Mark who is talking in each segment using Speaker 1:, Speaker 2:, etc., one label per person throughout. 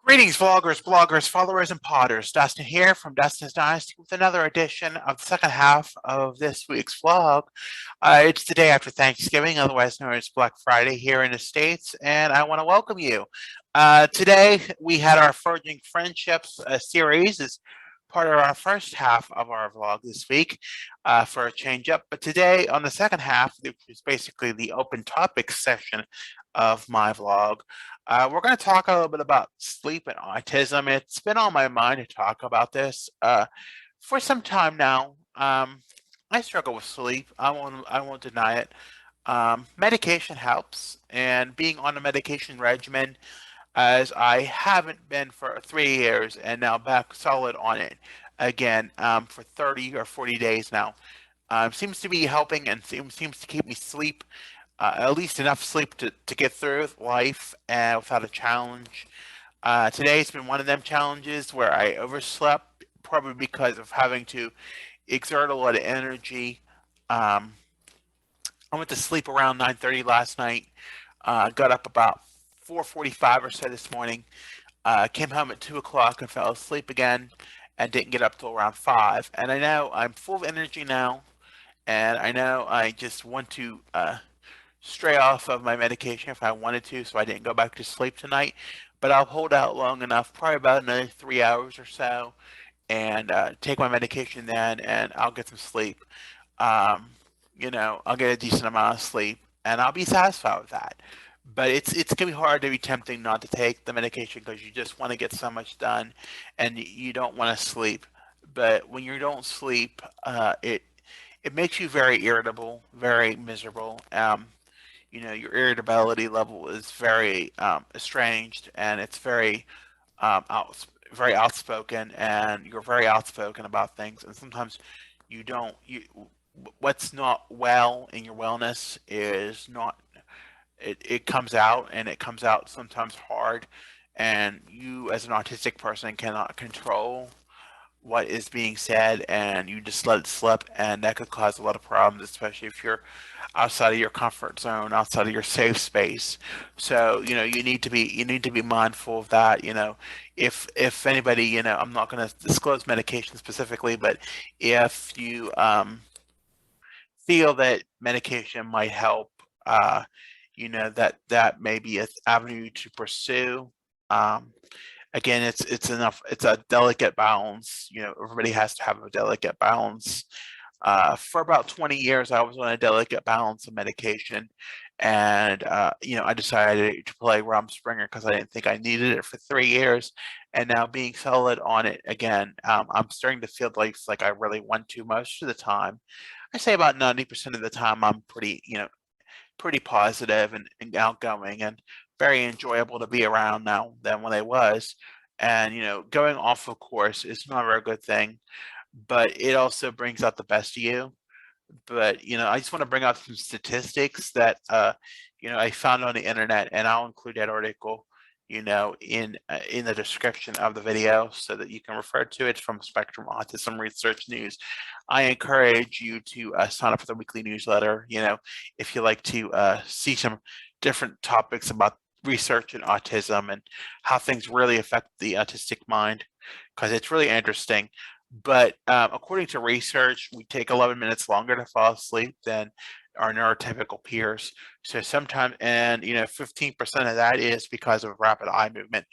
Speaker 1: Greetings, vloggers, bloggers, followers, and potters. Dustin here from Dustin's Dynasty with another edition of the second half of this week's vlog. It's the day after Thanksgiving, otherwise known as Black Friday here in the States, and I want to welcome you. Today, we had our Forging Friendships series as part of our first half of our vlog this week for a change up. But today, on the second half, which is basically the open topics session of my vlog, we're going to talk a little bit about sleep and autism. It's been on my mind to talk about this for some time now. I struggle with sleep. I won't deny it. Medication helps, and being on a medication regimen, as I haven't been for 3 years, and now back solid on it again for 30 or 40 days now, seems to be helping and seems to keep me sleep at least enough sleep to get through life without a challenge. Today's been one of them challenges where I overslept, probably because of having to exert a lot of energy. Um, I went to sleep around 9:30 last night. Got up about 4:45 or so this morning. Came home at 2 o'clock and fell asleep again, and didn't get up till around 5. And I know I'm full of energy now, and I know I just want to stray off of my medication if I wanted to, so I didn't go back to sleep tonight. But I'll hold out long enough, probably about another 3 hours or so, and take my medication then, and I'll get some sleep. Um, I'll get a decent amount of sleep, and I'll be satisfied with that. But it's gonna be hard to be tempting not to take the medication because you just want to get so much done, and you don't want to sleep. But when you don't sleep, it makes you very irritable, very miserable. Your irritability level is very estranged, and it's very very outspoken, and you're very outspoken about things. And sometimes you don't you what's not well in your wellness is not it comes out, and it comes out sometimes hard, and you as an autistic person cannot control what is being said, and you just let it slip, and that could cause a lot of problems, especially if you're outside of your comfort zone, outside of your safe space. So you need to be mindful of that. If anybody, I'm not going to disclose medication specifically, but if you feel that medication might help, that may be an avenue to pursue. Um, Again, it's a delicate balance. Everybody has to have a delicate balance. For about 20 years, I was on a delicate balance of medication, and I decided to play Rumspringa because I didn't think I needed it for 3 years, and now being solid on it again, I'm starting to feel like I really want to most of the time. I say about 90% of the time I'm pretty positive and outgoing and very enjoyable to be around now than when I was. And going off of course is not a very good thing, but it also brings out the best of you. But I just want to bring out some statistics that I found on the internet, and I'll include that article in the description of the video so that you can refer to it from Spectrum Autism Research News. I encourage you to sign up for the weekly newsletter, if you like to see some different topics about research and autism and how things really affect the autistic mind, because it's really interesting. But according to research, we take 11 minutes longer to fall asleep than our neurotypical peers. So sometimes, and 15% of that is because of rapid eye movement.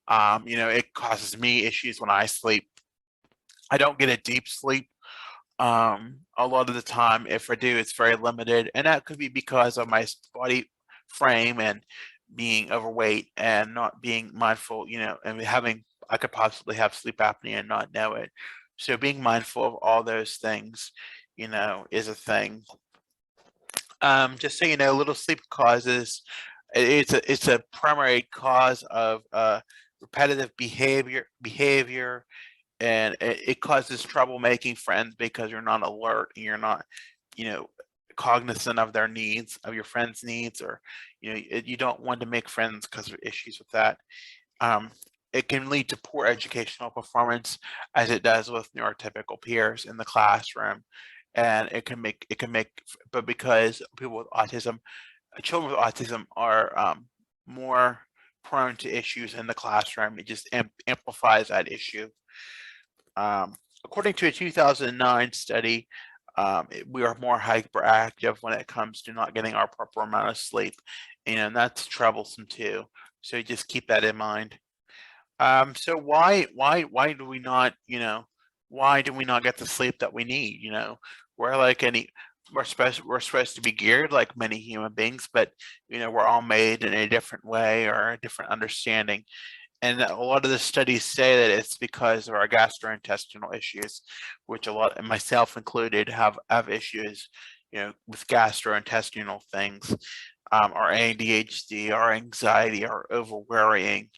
Speaker 1: It causes me issues when I sleep. I don't get a deep sleep. A lot of the time, if I do, it's very limited, and that could be because of my body frame and being overweight and not being mindful, and I could possibly have sleep apnea and not know it. So being mindful of all those things, is a thing. Just so you know, little sleep causes it's a primary cause of repetitive behavior, and it causes trouble making friends because you're not alert and you're not, you know, cognizant of their needs, of your friends' needs, or you don't want to make friends because of issues with that. Um, it can lead to poor educational performance, as it does with neurotypical peers in the classroom, and but because people with autism, children with autism are more prone to issues in the classroom. It just amplifies that issue. According to a 2009 study, we are more hyperactive when it comes to not getting our proper amount of sleep, and that's troublesome too. So just keep that in mind. So why do we not, why do we not get the sleep that we need? We're like any, we're supposed to be geared like many human beings, but we're all made in a different way or a different understanding. And a lot of the studies say that it's because of our gastrointestinal issues, which a lot, and myself included, have issues, with gastrointestinal things, our ADHD, our anxiety, our over worrying,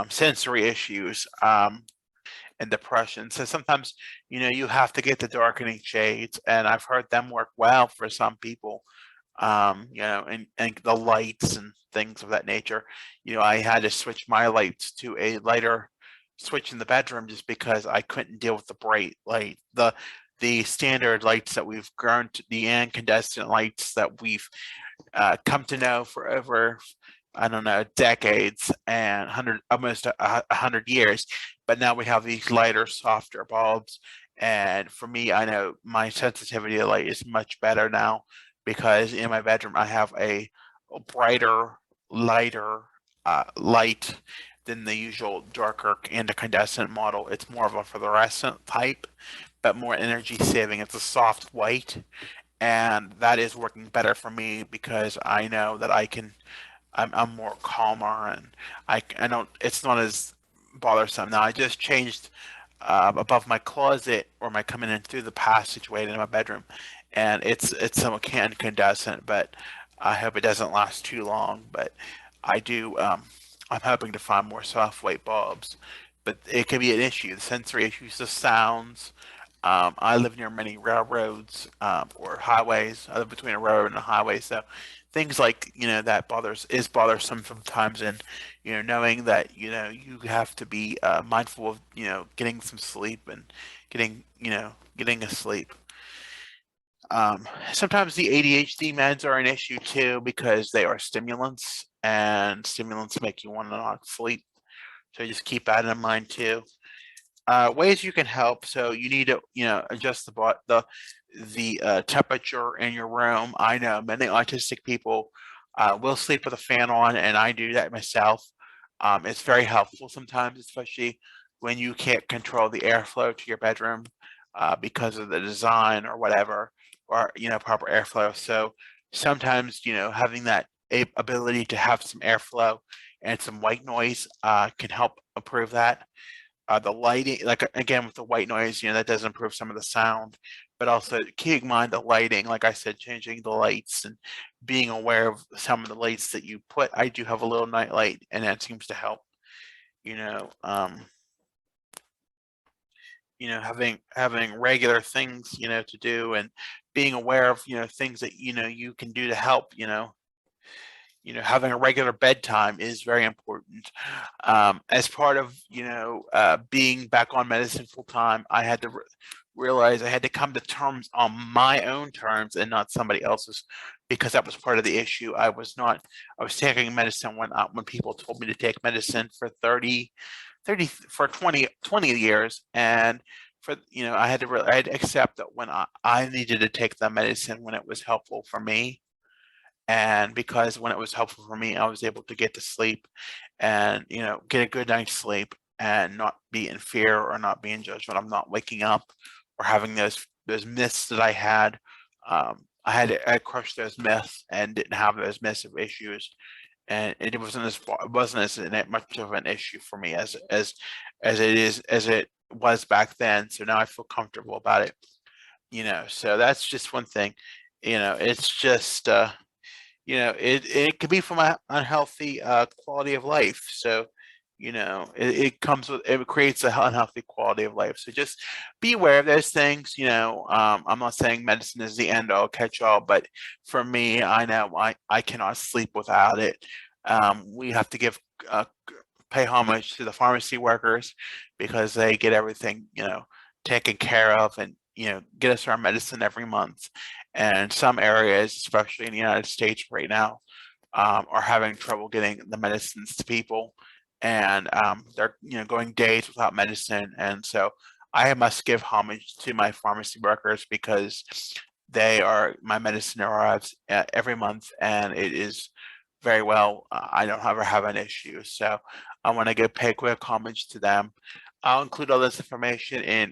Speaker 1: sensory issues, and depression. So sometimes, you have to get the darkening shades, and I've heard them work well for some people, and the lights and things of that nature. I had to switch my lights to a lighter switch in the bedroom just because I couldn't deal with the bright light. The standard lights that we've grown to, the incandescent lights that we've come to know for over, I don't know, decades and almost 100 years. But now we have these lighter, softer bulbs. And for me, I know my sensitivity to light is much better now because in my bedroom I have a brighter, lighter light than the usual darker incandescent model. It's more of a fluorescent type, but more energy saving. It's a soft white, and that is working better for me because I know that I'm more calmer, and I don't, it's not as bothersome. Now I just changed above my closet or my coming in through the passageway in my bedroom, and it's some incandescent, but I hope it doesn't last too long. But I do, I'm hoping to find more soft white bulbs, but it can be an issue. The sensory issues, the sounds. I live near many railroads, or highways. I live between a railroad and a highway, so things like that is bothersome sometimes. And knowing that you have to be mindful of getting some sleep and getting a sleep. Sometimes the ADHD meds are an issue too because they are stimulants, and stimulants make you want to not sleep. So just keep that in mind too. Ways you can help. So you need to, adjust the temperature in your room. I know many autistic people will sleep with a fan on, and I do that myself. It's very helpful sometimes, especially when you can't control the airflow to your bedroom because of the design or whatever, or proper airflow. So sometimes having that ability to have some airflow and some white noise can help improve that. The lighting, like again with the white noise, that does improve some of the sound, but also keep in mind the lighting. Like I said, changing the lights and being aware of some of the lights that you put. I do have a little night light, and that seems to help. You know, um, having regular things to do, and being aware of things that you can do to help. Having a regular bedtime is very important. As part of, being back on medicine full time, I had to realize I had to come to terms on my own terms and not somebody else's, because that was part of the issue. I was taking medicine when people told me to take medicine for 20 years. And I had to accept that when I needed to take the medicine when it was helpful for me, and because when it was helpful for me, I was able to get to sleep and get a good night's sleep and not be in fear or not be in judgment. I'm not waking up or having those myths that I had. I crushed those myths and didn't have those massive issues, and it wasn't as much of an issue for me as it was back then. So now I feel comfortable about it. So that's just one thing. It's just it could be from an unhealthy quality of life. So it creates a unhealthy quality of life. So just be aware of those things. I'm not saying medicine is the end all catch all, but for me, I know I cannot sleep without it. We have to pay homage to the pharmacy workers because they get everything taken care of, and get us our medicine every month. And some areas, especially in the United States right now, are having trouble getting the medicines to people, and they're going days without medicine. And so I must give homage to my pharmacy workers because they are my medicine arrives every month, and it is very well. I don't ever have an issue, so I want to pay quick homage to them. I'll include all this information in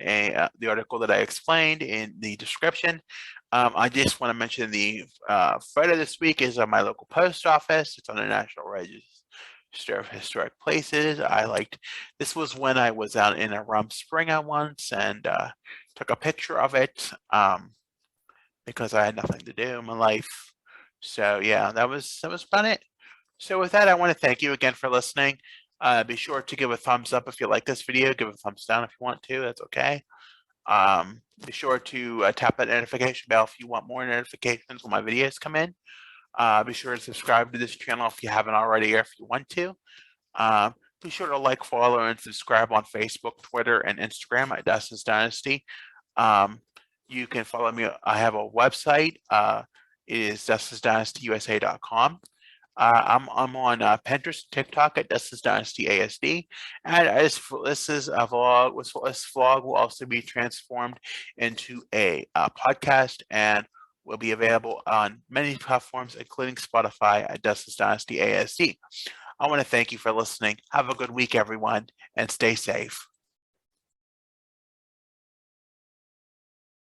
Speaker 1: the article that I explained in the description. I just want to mention the photo this week is of my local post office. It's on the National Register of Historic Places. This was when I was out in a Rum Springer once and took a picture of it because I had nothing to do in my life. So yeah, that was about it. So with that, I want to thank you again for listening. Be sure to give a thumbs up if you like this video. Give a thumbs down if you want to. That's okay. Be sure to tap that notification bell if you want more notifications when my videos come in. Be sure to subscribe to this channel if you haven't already or if you want to. Be sure to like, follow, and subscribe on Facebook, Twitter, and Instagram at Dustin's Dynasty. You can follow me. I have a website. It is dustinsdynastyusa.com. I'm on Pinterest, TikTok at Dustin's Dynasty ASD, and this is a vlog. This vlog will also be transformed into a podcast and will be available on many platforms, including Spotify at Dustin's Dynasty ASD. I want to thank you for listening. Have a good week, everyone, and stay safe.